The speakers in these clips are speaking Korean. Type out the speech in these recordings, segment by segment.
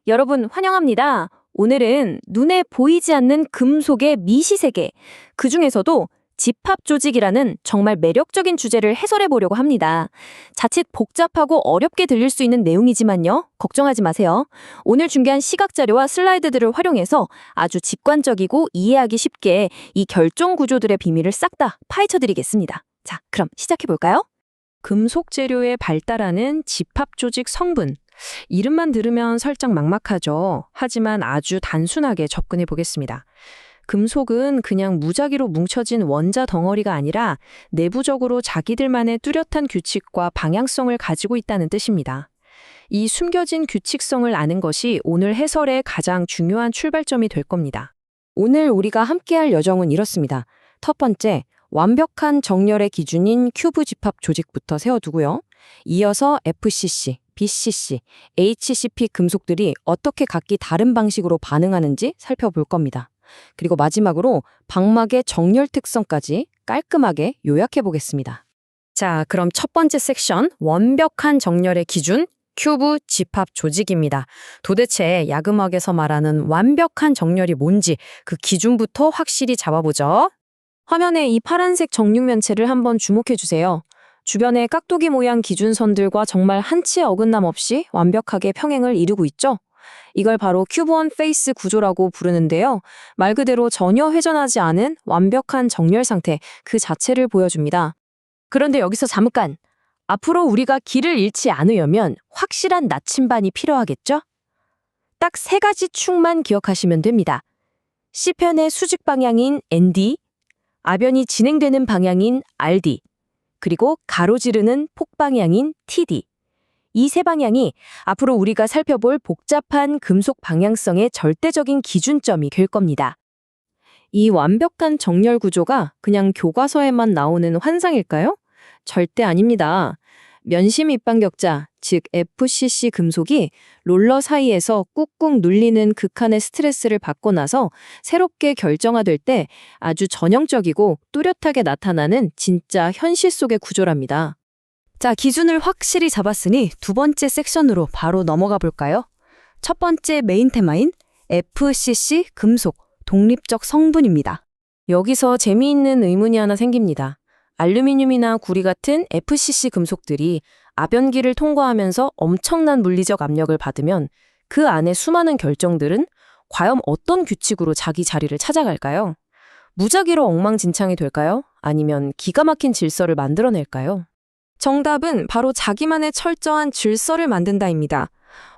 여러분 환영합니다. 오늘은 눈에 보이지 않는 금속의 미시세계, 그중에서도 집합 조직이라는 정말 매력적인 주제를 해설해 보려고 합니다. 자칫 복잡하고 어렵게 들릴 수 있는 내용이지만요. 걱정하지 마세요. 오늘 준비한 시각 자료와 슬라이드들을 활용해서 아주 직관적이고 이해하기 쉽게 이 결정 구조들의 비밀을 싹 다 파헤쳐 드리겠습니다. 자, 그럼 시작해 볼까요? 금속 재료에 발달하는 집합 조직 성분. 이름만 들으면 살짝 막막하죠. 하지만 아주 단순하게 접근해 보겠습니다. 금속은 그냥 무작위로 뭉쳐진 원자 덩어리가 아니라 내부적으로 자기들만의 뚜렷한 규칙과 방향성을 가지고 있다는 뜻입니다. 이 숨겨진 규칙성을 아는 것이 오늘 해설의 가장 중요한 출발점이 될 겁니다. 오늘 우리가 함께할 여정은 이렇습니다. 첫 번째, 완벽한 정렬의 기준인 큐브 집합 조직부터 세워두고요. 이어서 FCC, BCC, HCP 금속들이 어떻게 각기 다른 방식으로 반응하는지 살펴볼 겁니다. 그리고 마지막으로 방막의 정렬 특성까지 깔끔하게 요약해 보겠습니다. 자, 그럼 첫 번째 섹션, 완벽한 정렬의 기준, 큐브 집합 조직입니다. 도대체 야금학에서 말하는 완벽한 정렬이 뭔지 그 기준부터 확실히 잡아보죠. 화면에 이 파란색 정육면체를 한번 주목해 주세요. 주변에 깍두기 모양 기준선들과 정말 한 치의 어긋남 없이 완벽하게 평행을 이루고 있죠. 이걸 바로 큐브 페이스 구조라고 부르는데요. 말 그대로 전혀 회전하지 않은 완벽한 정렬 상태 그 자체를 보여줍니다. 그런데 여기서 잠깐! 앞으로 우리가 길을 잃지 않으려면 확실한 나침반이 필요하겠죠? 딱 세 가지 축만 기억하시면 됩니다. C편의 수직 방향인 ND, 아변이 진행되는 방향인 RD, 그리고 가로지르는 폭방향인 TD. 이 세 방향이 앞으로 우리가 살펴볼 복잡한 금속 방향성의 절대적인 기준점이 될 겁니다. 이 완벽한 정렬 구조가 그냥 교과서에만 나오는 환상일까요? 절대 아닙니다. 면심 입방격자, 즉 FCC 금속이 롤러 사이에서 꾹꾹 눌리는 극한의 스트레스를 받고 나서 새롭게 결정화될 때 아주 전형적이고 뚜렷하게 나타나는 진짜 현실 속의 구조랍니다. 자, 기준을 확실히 잡았으니 두 번째 섹션으로 바로 넘어가 볼까요? 첫 번째 메인 테마인 FCC 금속, 독립적 성분입니다. 여기서 재미있는 의문이 하나 생깁니다. 알루미늄이나 구리 같은 FCC 금속들이 아변기를 통과하면서 엄청난 물리적 압력을 받으면 그 안에 수많은 결정들은 과연 어떤 규칙으로 자기 자리를 찾아갈까요? 무작위로 엉망진창이 될까요? 아니면 기가 막힌 질서를 만들어낼까요? 정답은 바로 자기만의 철저한 질서를 만든다입니다.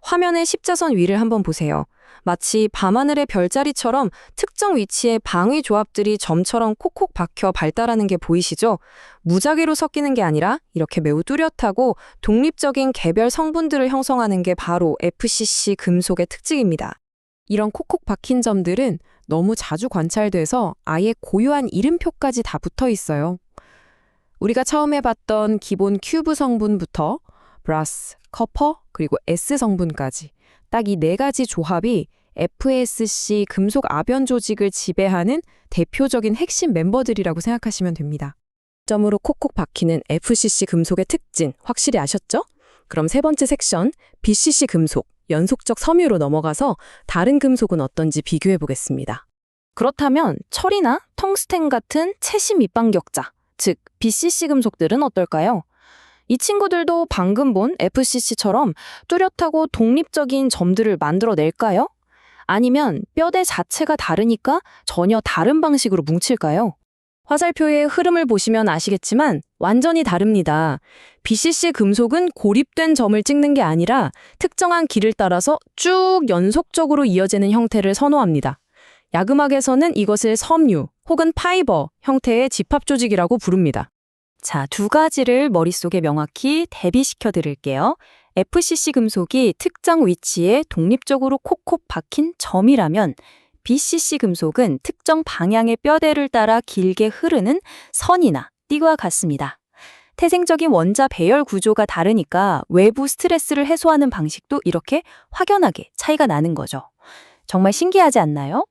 화면의 십자선 위를 한번 보세요. 마치 밤하늘의 별자리처럼 특정 위치에 방위 조합들이 점처럼 콕콕 박혀 발달하는 게 보이시죠? 무작위로 섞이는 게 아니라 이렇게 매우 뚜렷하고 독립적인 개별 성분들을 형성하는 게 바로 FCC 금속의 특징입니다. 이런 콕콕 박힌 점들은 너무 자주 관찰돼서 아예 고유한 이름표까지 다 붙어 있어요. 우리가 처음에 봤던 기본 큐브 성분부터 브라스, 커퍼, 그리고 S 성분까지 딱 이 네 가지 조합이 FSC 금속 아변 조직을 지배하는 대표적인 핵심 멤버들이라고 생각하시면 됩니다. 점으로 콕콕 박히는 FCC 금속의 특징 확실히 아셨죠? 그럼 세 번째 섹션 BCC 금속, 연속적 섬유로 넘어가서 다른 금속은 어떤지 비교해 보겠습니다. 그렇다면 철이나 텅스텐 같은 채심 입방격자, 즉 BCC 금속들은 어떨까요? 이 친구들도 방금 본 FCC처럼 뚜렷하고 독립적인 점들을 만들어낼까요? 아니면 뼈대 자체가 다르니까 전혀 다른 방식으로 뭉칠까요? 화살표의 흐름을 보시면 아시겠지만 완전히 다릅니다. BCC 금속은 고립된 점을 찍는 게 아니라 특정한 길을 따라서 쭉 연속적으로 이어지는 형태를 선호합니다. 야금학에서는 이것을 섬유 혹은 파이버 형태의 집합 조직이라고 부릅니다. 자, 두 가지를 머릿속에 명확히 대비시켜 드릴게요. FCC 금속이 특정 위치에 독립적으로 콕콕 박힌 점이라면 BCC 금속은 특정 방향의 뼈대를 따라 길게 흐르는 선이나 띠와 같습니다. 태생적인 원자 배열 구조가 다르니까 외부 스트레스를 해소하는 방식도 이렇게 확연하게 차이가 나는 거죠. 정말 신기하지 않나요?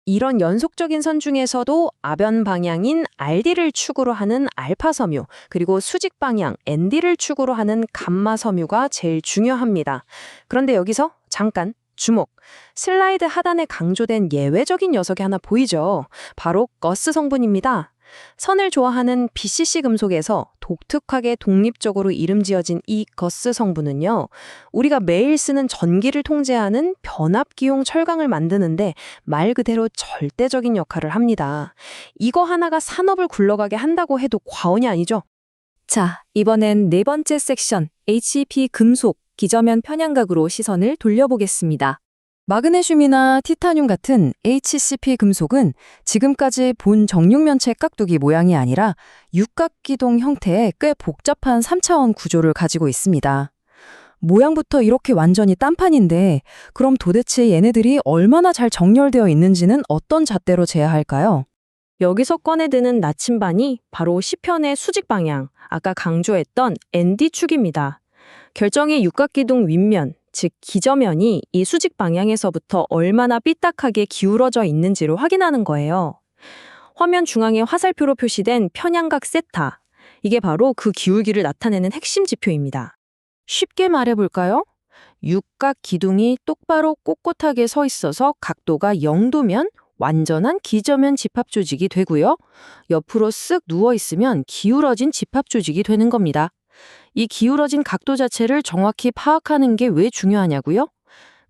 이런 연속적인 선 중에서도 아변 방향인 RD를 축으로 하는 알파 섬유, 그리고 수직 방향 ND를 축으로 하는 감마 섬유가 제일 중요합니다. 그런데 여기서 잠깐 주목! 슬라이드 하단에 강조된 예외적인 녀석이 하나 보이죠? 바로 거스 성분입니다. 선을 좋아하는 BCC 금속에서 독특하게 독립적으로 이름 지어진 이 거스 성분은요, 우리가 매일 쓰는 전기를 통제하는 변압기용 철강을 만드는데 말 그대로 절대적인 역할을 합니다. 이거 하나가 산업을 굴러가게 한다고 해도 과언이 아니죠? 자, 이번엔 네 번째 섹션, HEP 금속, 기저면 편향각으로 시선을 돌려보겠습니다. 마그네슘이나 티타늄 같은 HCP 금속은 지금까지 본 정육면체 깍두기 모양이 아니라 육각기동 형태의 꽤 복잡한 3차원 구조를 가지고 있습니다. 모양부터 이렇게 완전히 딴판인데 그럼 도대체 얘네들이 얼마나 잘 정렬되어 있는지는 어떤 잣대로 재야 할까요? 여기서 꺼내드는 나침반이 바로 시편의 수직 방향, 아까 강조했던 ND축입니다. 결정의 육각기둥 윗면, 즉 기저면이 이 수직 방향에서부터 얼마나 삐딱하게 기울어져 있는지를 확인하는 거예요. 화면 중앙에 화살표로 표시된 편향각 세타, 이게 바로 그 기울기를 나타내는 핵심 지표입니다. 쉽게 말해볼까요? 육각 기둥이 똑바로 꼿꼿하게 서 있어서 각도가 0도면 완전한 기저면 집합 조직이 되고요. 옆으로 쓱 누워있으면 기울어진 집합 조직이 되는 겁니다. 이 기울어진 각도 자체를 정확히 파악하는 게 왜 중요하냐고요?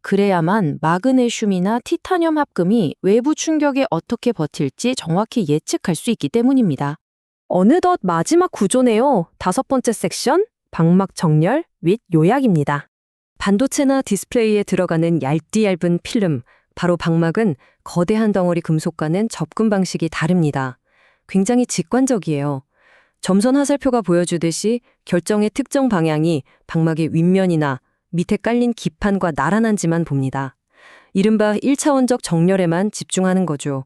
그래야만 마그네슘이나 티타늄 합금이 외부 충격에 어떻게 버틸지 정확히 예측할 수 있기 때문입니다. 어느덧 마지막 구조네요. 다섯 번째 섹션, 방막 정렬 및 요약입니다. 반도체나 디스플레이에 들어가는 얇은 필름, 바로 방막은 거대한 덩어리 금속과는 접근 방식이 다릅니다. 굉장히 직관적이에요. 점선 화살표가 보여주듯이 결정의 특정 방향이 방막의 윗면이나 밑에 깔린 기판과 나란한지만 봅니다. 이른바 1차원적 정렬에만 집중하는 거죠.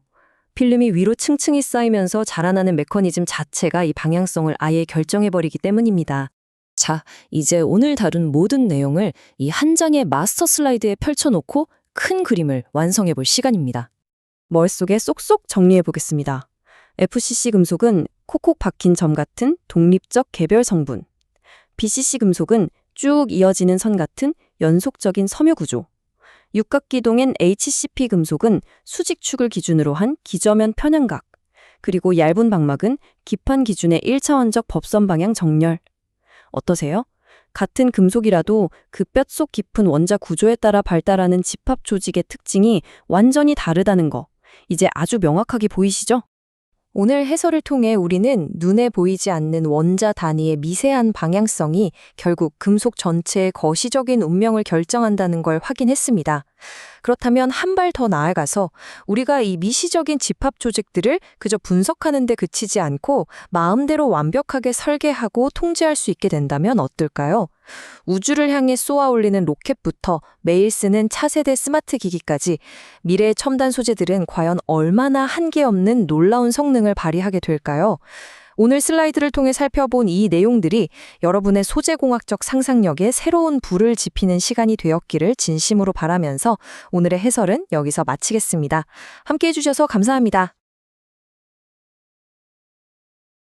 필름이 위로 층층이 쌓이면서 자라나는 메커니즘 자체가 이 방향성을 아예 결정해버리기 때문입니다. 자, 이제 오늘 다룬 모든 내용을 이 한 장의 마스터 슬라이드에 펼쳐놓고 큰 그림을 완성해볼 시간입니다. 머릿속에 쏙쏙 정리해보겠습니다. FCC 금속은 콕콕 박힌 점 같은 독립적 개별 성분, BCC 금속은 쭉 이어지는 선 같은 연속적인 섬유 구조, 육각기동엔 HCP 금속은 수직축을 기준으로 한 기저면 편향각, 그리고 얇은 방막은 기판 기준의 1차원적 법선 방향 정렬. 어떠세요? 같은 금속이라도 그 뼛속 깊은 원자 구조에 따라 발달하는 집합 조직의 특징이 완전히 다르다는 거, 이제 아주 명확하게 보이시죠? 오늘 해설을 통해 우리는 눈에 보이지 않는 원자 단위의 미세한 방향성이 결국 금속 전체의 거시적인 운명을 결정한다는 걸 확인했습니다. 그렇다면 한 발 더 나아가서 우리가 이 미시적인 집합 조직들을 그저 분석하는 데 그치지 않고 마음대로 완벽하게 설계하고 통제할 수 있게 된다면 어떨까요? 우주를 향해 쏘아 올리는 로켓부터 매일 쓰는 차세대 스마트 기기까지 미래의 첨단 소재들은 과연 얼마나 한계 없는 놀라운 성능을 발휘하게 될까요? 오늘 슬라이드를 통해 살펴본 이 내용들이 여러분의 소재공학적 상상력에 새로운 불을 지피는 시간이 되었기를 진심으로 바라면서 오늘의 해설은 여기서 마치겠습니다. 함께해 주셔서 감사합니다.